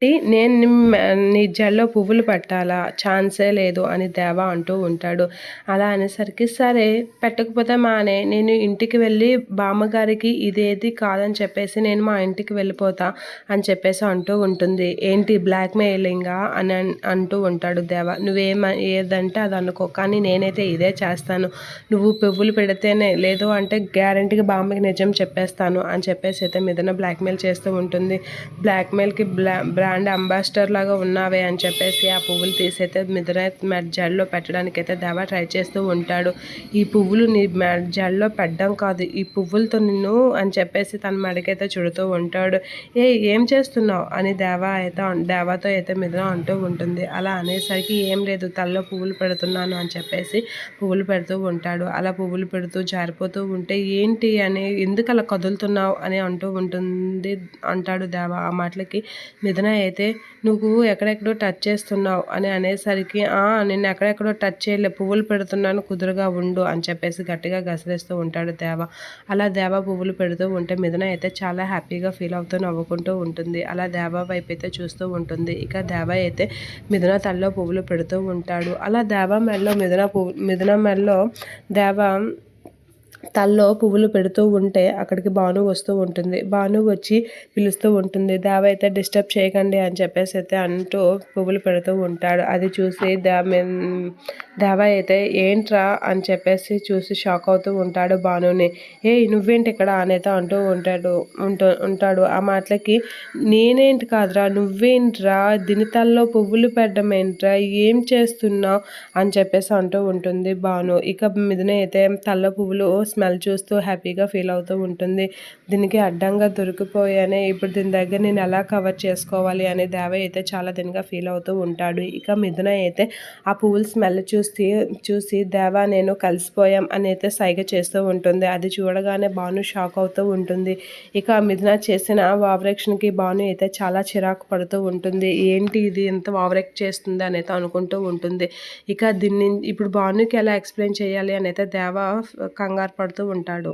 నేను నీ జడలో పువ్వులు పెట్టాలా? ఛాన్సే లేదు అని దేవ అంటూ ఉంటాడు. అలా అనేసరికి సరే పెట్టకపోతే మానే. నేను ఇంటికి వెళ్ళి బామ్మగారికి ఇదేది కాదని చెప్పేసి నేను మా ఇంటికి వెళ్ళిపోతా అని చెప్పేసి అంటూ ఉంటుంది. ఏంటి బ్లాక్‌మెయిలింగా అని అంటూ ఉంటాడు దేవ. ఏదంటే అది అనుకో. కానీ నేనైతే ఇదే చేస్తాను. నువ్వు పువ్వులు పెడితేనే లేదు అంటే గ్యారంటీగా బామ్మకి నిజం చెప్పేస్తాను అని చెప్పేసి అయితే మిథున బ్లాక్‌మెయిల్ చేస్తూ ఉంటుంది. బ్లాక్‌మెయిల్‌కి బ్రాండ్ అంబాసిడర్ లాగా ఉన్నావే అని చెప్పేసి ఆ పువ్వులు తీసైతే మిథున జడలో పెట్టడానికైతే దేవ ట్రై చేస్తూ ఉంటాడు. ఈ పువ్వులు నీ జడలో పెట్టడం కాదు, ఈ పువ్వులతో నిన్ను అని చెప్పేసి తన మెడకైతే చుడుతూ ఉంటాడు. ఏం చేస్తున్నావు అని దేవతో అయితే మిథున అంటూ ఉంటుంది. అలా అనేసరికి ఏం లేదు తలలో పువ్వులు పెడుతున్నాను అని చెప్పేసి పువ్వులు పెడుతూ ఉంటాడు. అలా పువ్వులు పెడుతూ జారిపోతూ ఉంటే ఏంటి అని ఎందుకు అలా కదులుతున్నావు అని అంటాడు దేవ. ఆ మాటలకి మిథున అయితే నువ్వు ఎక్కడెక్కడో టచ్ చేస్తున్నావు అని అనేసరికి నిన్ను ఎక్కడెక్కడో టచ్ చేయలే, పువ్వులు పెడుతున్నాను కుదురుగా ఉండు అని చెప్పేసి గట్టిగా గసరిస్తూ ఉంటాడు దేవ. అలా దేవ పువ్వులు పెడుతూ ఉంటే మిథున అయితే చాలా హ్యాపీగా ఫీల్ అవుతూ నవ్వుకుంటూ ఉంటుంది. అలా దేవ వైపు అయితే చూస్తూ ఉంటుంది. ఇక దేవ అయితే మిథున తలలో పువ్వులు పెడుతూ ఉంటాడు. అలా దేవ మెడలో మిథున మెడలో దేవ తలలో పువ్వులు పెడుతూ ఉంటే అక్కడికి భాను వస్తూ ఉంటుంది. భాను వచ్చి పిలుస్తూ ఉంటుంది. దేవ అయితే డిస్టర్బ్ చేయకండి అని చెప్పేసి అయితే అంటూ పువ్వులు పెడుతూ ఉంటాడు. అది చూసి దేవ అయితే ఏంట్రా అని చెప్పేసి చూసి షాక్ అవుతూ ఉంటాడు భానుని. నువ్వేంటి ఇక్కడ అనేది అంటూ ఉంటాడు. ఆ మాటలకి నేనేంటి కాదురా నువ్వేంట్రా దినితల్లో పువ్వులు పెట్టడం ఏంట్రా, ఏం చేస్తున్నావు అని చెప్పేసి అంటూ ఉంటుంది భాను. ఇక మిథున అయితే తల్లో పువ్వులు స్మెల్ చూస్తూ హ్యాపీగా ఫీల్ అవుతూ ఉంటుంది. దీనికి అడ్డంగా దొరికిపోయానే, ఇప్పుడు దీని దగ్గర నేను ఎలా కవర్ చేసుకోవాలి అని దేవ అయితే చాలా దీనిగా ఫీల్ అవుతూ ఉంటాడు. ఇక మిథున అయితే ఆ పువ్వుల స్మెల్ చూసి దేవ నేను కలిసిపోయాం అని అయితే సైగ చేస్తూ ఉంటుంది. అది చూడగానే భాను షాక్ అవుతూ ఉంటుంది. ఇక మిథున చేసిన ఓవరాక్షన్‌కి భాను అయితే చాలా చిరాకు పడుతూ ఉంటుంది. ఏంటి ఇది ఎంత ఓవరాక్ట్ చేస్తుంది అని అయితే అనుకుంటూ ఉంటుంది. ఇక ఇప్పుడు భానుకి ఎలా ఎక్స్‌ప్లెయిన్ చేయాలి అని అయితే దేవ కంగారు పడుతూ ఉంటాడు.